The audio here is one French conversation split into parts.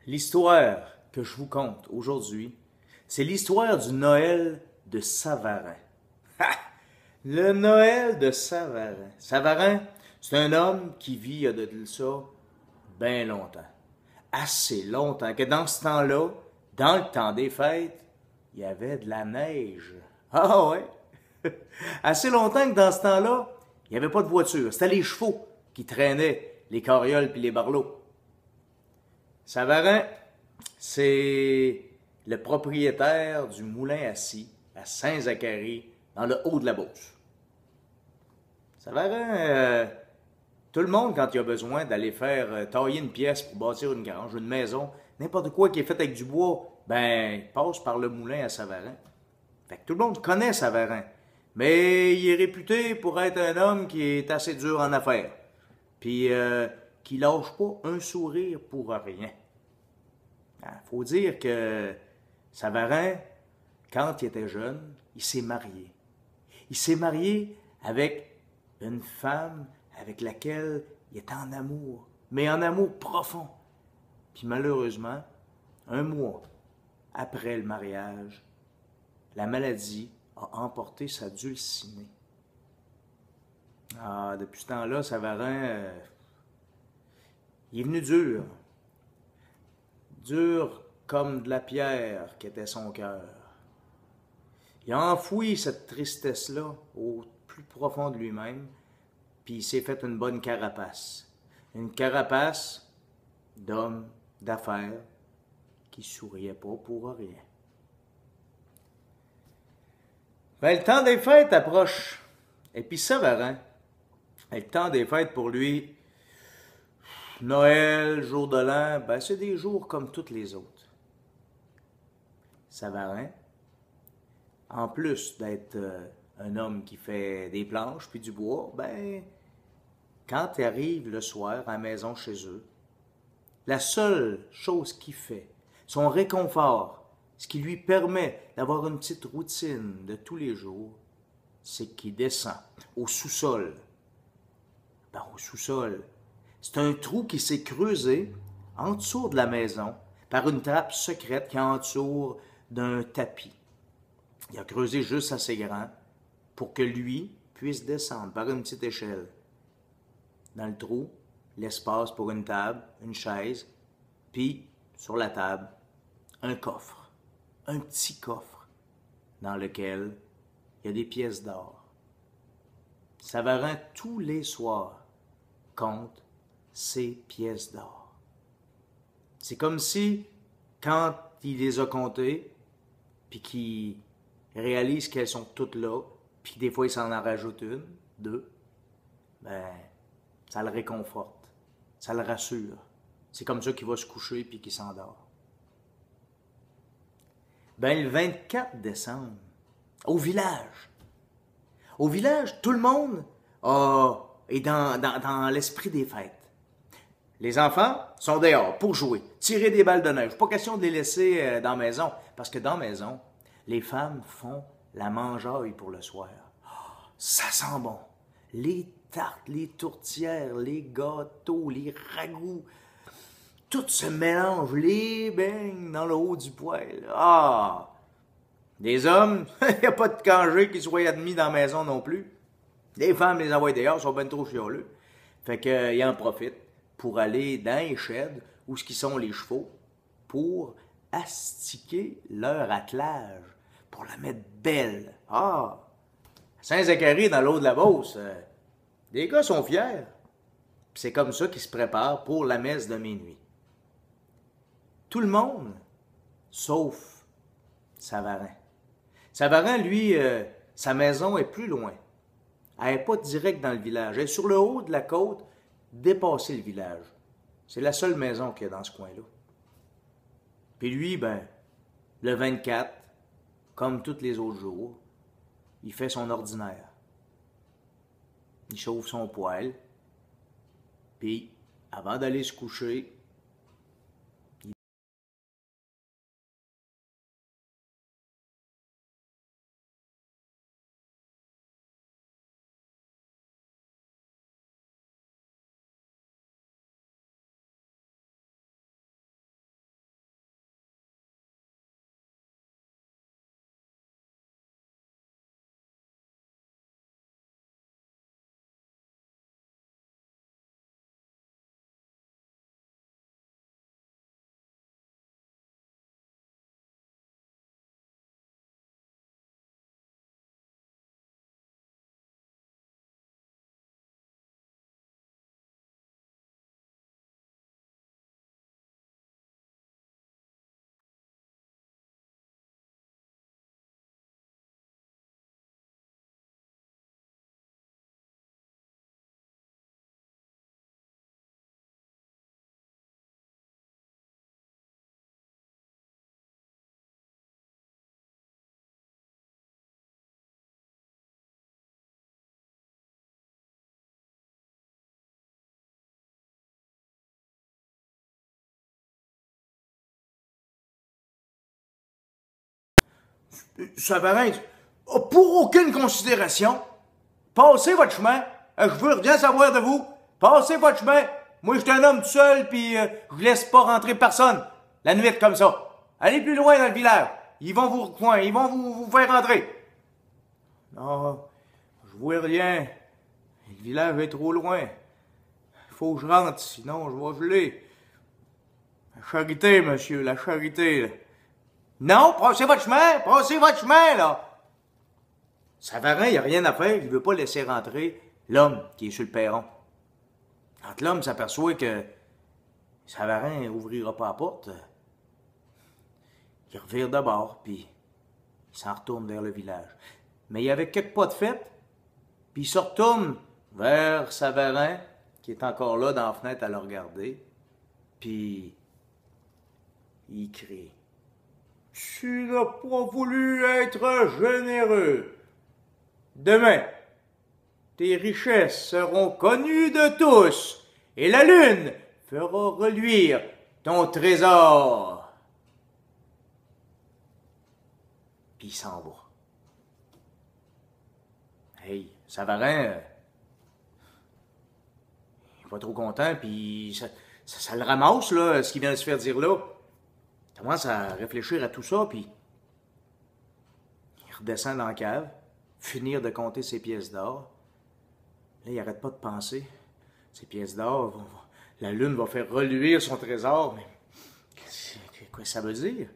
L'histoire que je vous conte aujourd'hui, c'est l'histoire du Noël de Savarin. Ha! Le Noël de Savarin. Savarin, c'est un homme qui vit il y a de ça bien longtemps. Assez longtemps que dans ce temps-là, dans le temps des fêtes, il y avait de la neige. Ah ouais! Assez longtemps que dans ce temps-là, il n'y avait pas de voiture. C'était les chevaux qui traînaient les carrioles puis les barlots. Savarin, c'est le propriétaire du moulin à scie à Saint-Zacharie, dans le haut de la Beauce. Savarin, tout le monde, quand il a besoin d'aller faire tailler une pièce pour bâtir une grange, une maison, n'importe quoi qui est fait avec du bois, ben, il passe par le moulin à Savarin. Fait que tout le monde connaît Savarin, mais il est réputé pour être un homme qui est assez dur en affaires, puis qui lâche pas un sourire pour rien. Faut dire que Savarin, quand il était jeune, il s'est marié. Il s'est marié avec une femme avec laquelle il était en amour, mais en amour profond. Puis malheureusement, un mois après le mariage, la maladie a emporté sa dulcinée. Depuis ce temps-là, Savarin, il est venu dur. Dur comme de la pierre qu'était son cœur. Il a enfoui cette tristesse-là au plus profond de lui-même, puis il s'est fait une bonne carapace. Une carapace d'homme, d'affaires, qui souriait pas pour rien. Ben, le temps des fêtes approche. Et puis Savarin, le temps des fêtes pour lui, Noël, jour de l'an, ben c'est des jours comme toutes les autres. Savarin, en plus d'être un homme qui fait des planches puis du bois, ben, quand il arrive le soir à la maison chez eux, la seule chose qu'il fait, son réconfort, ce qui lui permet d'avoir une petite routine de tous les jours, c'est qu'il descend au sous-sol. Ben, au sous-sol, c'est un trou qui s'est creusé en dessous de la maison par une trappe secrète qui entoure d'un tapis. Il a creusé juste assez grand pour que lui puisse descendre par une petite échelle. Dans le trou, l'espace pour une table, une chaise, puis sur la table, un coffre, un petit coffre dans lequel il y a des pièces d'or. Savarin, tous les soirs, compte ces pièces d'or. C'est comme si, quand il les a comptées, puis qu'il réalise qu'elles sont toutes là, puis des fois il s'en en rajoute une, deux, ben, ça le réconforte, ça le rassure. C'est comme ça qu'il va se coucher puis qu'il s'endort. Ben, le 24 décembre, au village, tout le monde est dans l'esprit des fêtes. Les enfants sont dehors pour jouer, tirer des balles de neige. Pas question de les laisser dans la maison, parce que dans la maison, les femmes font la mangeaille pour le soir. Ça sent bon. Les tartes, les tourtières, les gâteaux, les ragoûts, tout se mélange, les beignes dans le haut du poêle. Des hommes, il n'y a pas de congé qui soit admis dans la maison non plus. Les femmes les envoient dehors, sont bien trop chialeux. Fait qu'ils en profitent pour aller dans les sheds, où ce qui sont les chevaux, pour astiquer leur attelage, pour la mettre belle. Saint-Zacharie, dans l'eau de la Beauce, les gars sont fiers. Puis c'est comme ça qu'ils se préparent pour la messe de minuit. Tout le monde, sauf Savarin. Savarin, lui, sa maison est plus loin. Elle n'est pas direct dans le village. Elle est sur le haut de la côte, dépassé le village. C'est la seule maison qu'il y a dans ce coin-là. Puis lui, ben, le 24, comme tous les autres jours, il fait son ordinaire. Il chauffe son poêle, puis avant d'aller se coucher, Savarin, pour aucune considération, passez votre chemin. Je veux rien savoir de vous. Passez votre chemin. Moi, je suis un homme tout seul, puis je laisse pas rentrer personne. La nuit comme ça. Allez plus loin dans le village. Ils vont vous faire rentrer. Non, je vois rien. Le village est trop loin. Il faut que je rentre, sinon je vais geler. La charité, monsieur, la charité. Non, passez votre chemin, là. Savarin, il n'y a rien à faire, il ne veut pas laisser rentrer l'homme qui est sur le perron. Quand l'homme s'aperçoit que Savarin n'ouvrira pas la porte, il revire de bord, puis il s'en retourne vers le village. Mais il y avait quelques pas de fête, puis il se retourne vers Savarin, qui est encore là dans la fenêtre à le regarder, puis il crie. « Tu n'as pas voulu être généreux. Demain, tes richesses seront connues de tous, et la lune fera reluire ton trésor. » Puis il s'en va. Hey, Savarin, il est pas trop content, puis ça le ramasse, là, ce qu'il vient de se faire dire là. Il commence à réfléchir à tout ça, puis il redescend dans la cave, finir de compter ses pièces d'or. Là, il arrête pas de penser. Ces pièces d'or, la lune va faire reluire son trésor, mais quoi ça veut dire?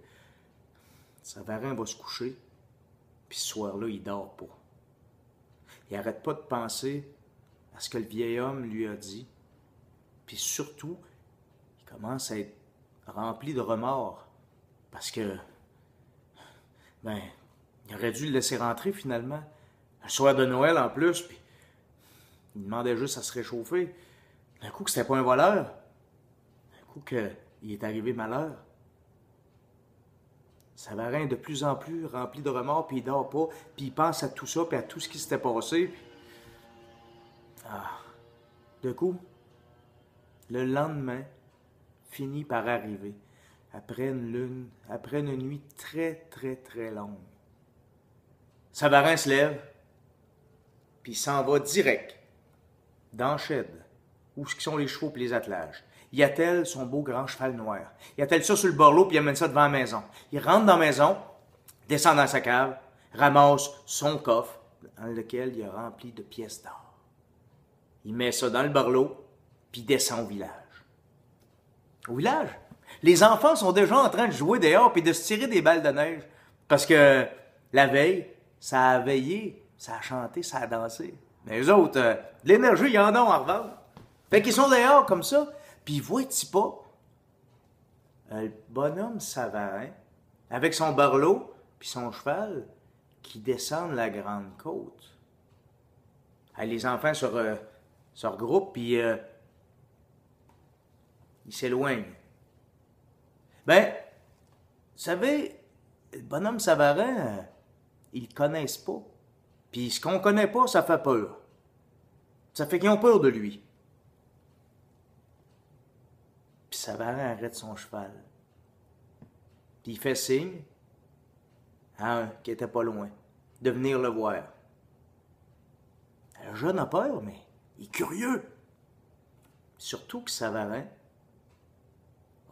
Savarin va se coucher, puis ce soir-là, il dort pas. Il arrête pas de penser à ce que le vieil homme lui a dit, puis surtout, il commence à être rempli de remords, parce que, il aurait dû le laisser rentrer finalement, le soir de Noël en plus, puis il demandait juste à se réchauffer. D'un coup que c'était pas un voleur, d'un coup qu'il est arrivé malheur. Savarin de plus en plus rempli de remords, puis il dort pas, puis il pense à tout ça, puis à tout ce qui s'était passé. Puis... De coup, le lendemain finit par arriver, après une nuit très, très, très longue. Savarin se lève, puis il s'en va direct dans le shed, où sont les chevaux et les attelages. Il attelle son beau grand cheval noir. Il attelle ça sur le borloo, puis il amène ça devant la maison. Il rentre dans la maison, descend dans sa cave, ramasse son coffre, dans lequel il a rempli de pièces d'or. Il met ça dans le borloo, puis il descend au village. Au village, les enfants sont déjà en train de jouer dehors puis de se tirer des balles de neige. Parce que la veille, ça a veillé, ça a chanté, ça a dansé. Mais eux autres, de l'énergie, ils en ont à revendre. Fait qu'ils sont dehors comme ça, puis ils voient-ils pas le bonhomme Savarin, avec son barlot puis son cheval, qui descendent la grande côte. Les enfants se regroupent, puis ils s'éloignent. Vous savez, le bonhomme Savarin, ils le connaissent pas. Puis ce qu'on connaît pas, ça fait peur. Ça fait qu'ils ont peur de lui. Puis Savarin arrête son cheval. Puis il fait signe à un qui était pas loin de venir le voir. Le jeune a peur, mais il est curieux. Surtout que Savarin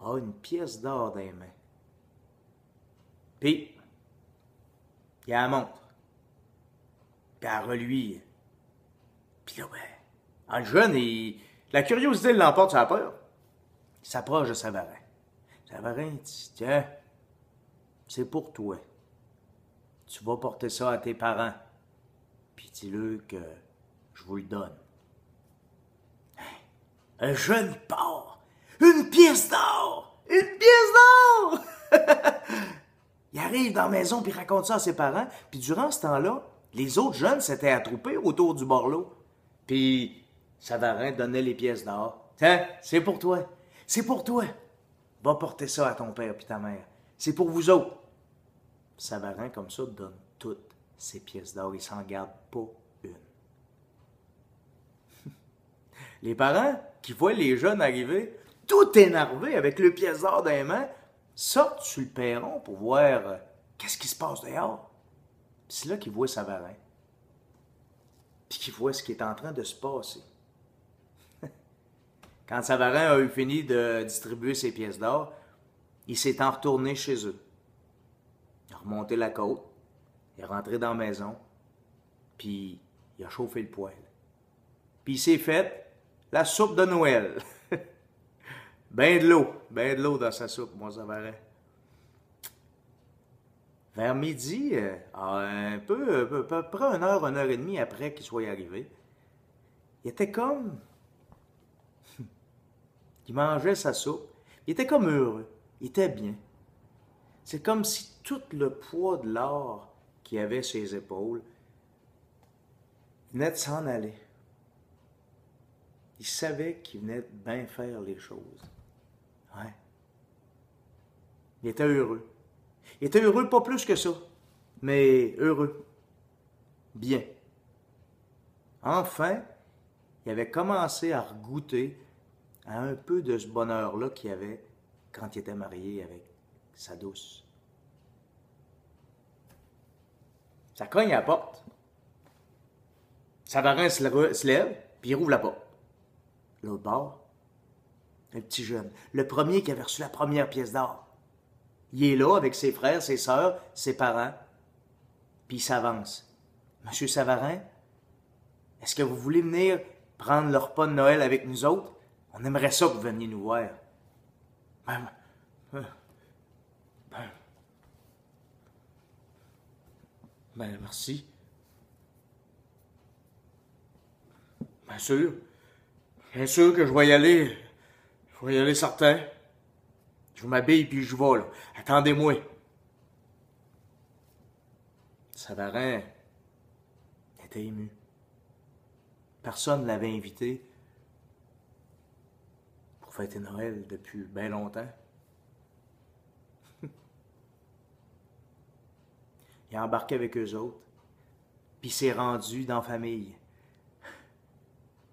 a une pièce d'or dans les mains. Puis, il la montre. Puis elle reluit. Puis là, le jeune, la curiosité l'emporte sur la peur. Il s'approche de Savarin. Savarin dit, tiens, c'est pour toi. Tu vas porter ça à tes parents. Puis dis-le que je vous le donne. Un jeune part. Une pièce d'or! Une pièce d'or! Il arrive dans la maison puis raconte ça à ses parents. Puis durant ce temps-là, les autres jeunes s'étaient attroupés autour du borloo. Puis Savarin donnait les pièces d'or. Tiens, c'est pour toi. C'est pour toi. Va porter ça à ton père puis ta mère. C'est pour vous autres. Savarin, comme ça, donne toutes ses pièces d'or. Il s'en garde pas une. Les parents qui voient les jeunes arriver, tout énervés avec le pièce d'or dans les mains, sortent sur le perron pour voir qu'est-ce qui se passe dehors? Puis c'est là qu'il voit Savarin. Puis qu'il voit ce qui est en train de se passer. Quand Savarin a eu fini de distribuer ses pièces d'or, il s'est en retourné chez eux. Il a remonté la côte, il est rentré dans la maison, puis il a chauffé le poêle. Puis il s'est fait la soupe de Noël. Ben de l'eau dans sa soupe, moi, Savarin. Vers midi, à peu près 1 heure et demie après qu'il soit arrivé, il était comme... Il mangeait sa soupe. Il était comme heureux. Il était bien. C'est comme si tout le poids de l'or qu'il avait sur les épaules venait de s'en aller. Il savait qu'il venait de bien faire les choses. Ouais. Il était heureux. Il était heureux, pas plus que ça, mais heureux. Bien. Enfin, il avait commencé à regoûter à un peu de ce bonheur-là qu'il avait quand il était marié avec sa douce. Ça cogne à la porte. Savarin se lève, puis il rouvre la porte. L'autre bord, le petit jeune, le premier qui avait reçu la première pièce d'or. Il est là avec ses frères, ses sœurs, ses parents, puis il s'avance. Monsieur Savarin, est-ce que vous voulez venir prendre le repas de Noël avec nous autres? On aimerait ça que vous veniez nous voir. Ben, merci. Bien sûr. Bien sûr que je vais y aller. Je vais y aller certain. Je m'habille puis je vais, là. Attendez-moi. Savarin était ému. Personne ne l'avait invité pour fêter Noël depuis bien longtemps. Il a embarqué avec eux autres, puis il s'est rendu dans la famille,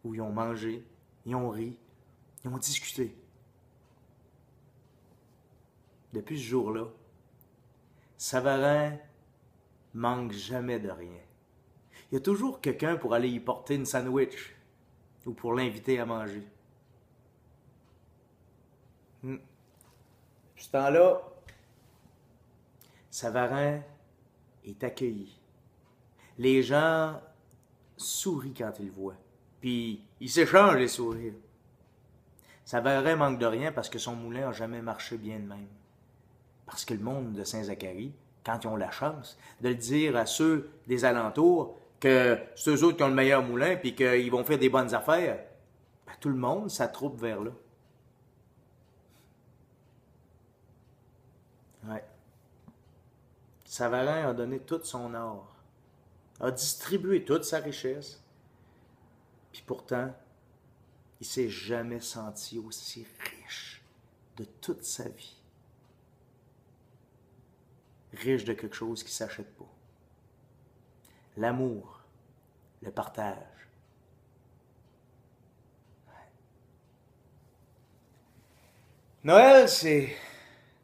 où ils ont mangé, ils ont ri, ils ont discuté. Depuis ce jour-là, Savarin manque jamais de rien. Il y a toujours quelqu'un pour aller y porter une sandwich ou pour l'inviter à manger. Ce temps-là, Savarin est accueilli. Les gens sourient quand ils le voient, puis ils s'échangent les sourires. Savarin manque de rien parce que son moulin n'a jamais marché bien de même. Parce que le monde de Saint-Zacharie, quand ils ont la chance de le dire à ceux des alentours que c'est eux autres qui ont le meilleur moulin puis qu'ils vont faire des bonnes affaires, ben, tout le monde s'attroupe vers là. Ouais. Savarin a donné tout son or, a distribué toute sa richesse, puis pourtant, il ne s'est jamais senti aussi riche de toute sa vie. Riche de quelque chose qui ne s'achète pas. L'amour, le partage. Ouais. Noël, c'est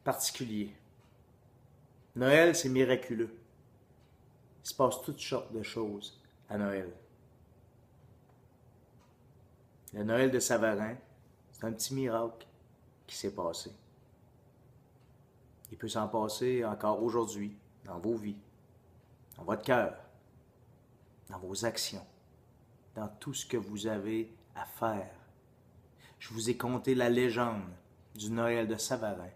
particulier. Noël, c'est miraculeux. Il se passe toutes sortes de choses à Noël. Le Noël de Savarin, c'est un petit miracle qui s'est passé. Il peut s'en passer encore aujourd'hui, dans vos vies, dans votre cœur, dans vos actions, dans tout ce que vous avez à faire. Je vous ai conté la légende du Noël de Savarin,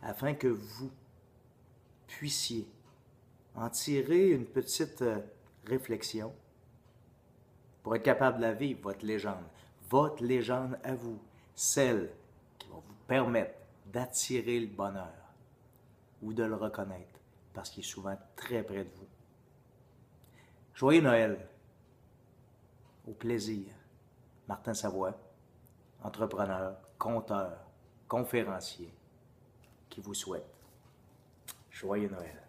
afin que vous puissiez en tirer une petite réflexion pour être capable de la vivre, votre légende à vous, celle qui va vous permettre d'attirer le bonheur ou de le reconnaître, parce qu'il est souvent très près de vous. Joyeux Noël, au plaisir. Martin Savoie, entrepreneur, conteur, conférencier, qui vous souhaite joyeux Noël.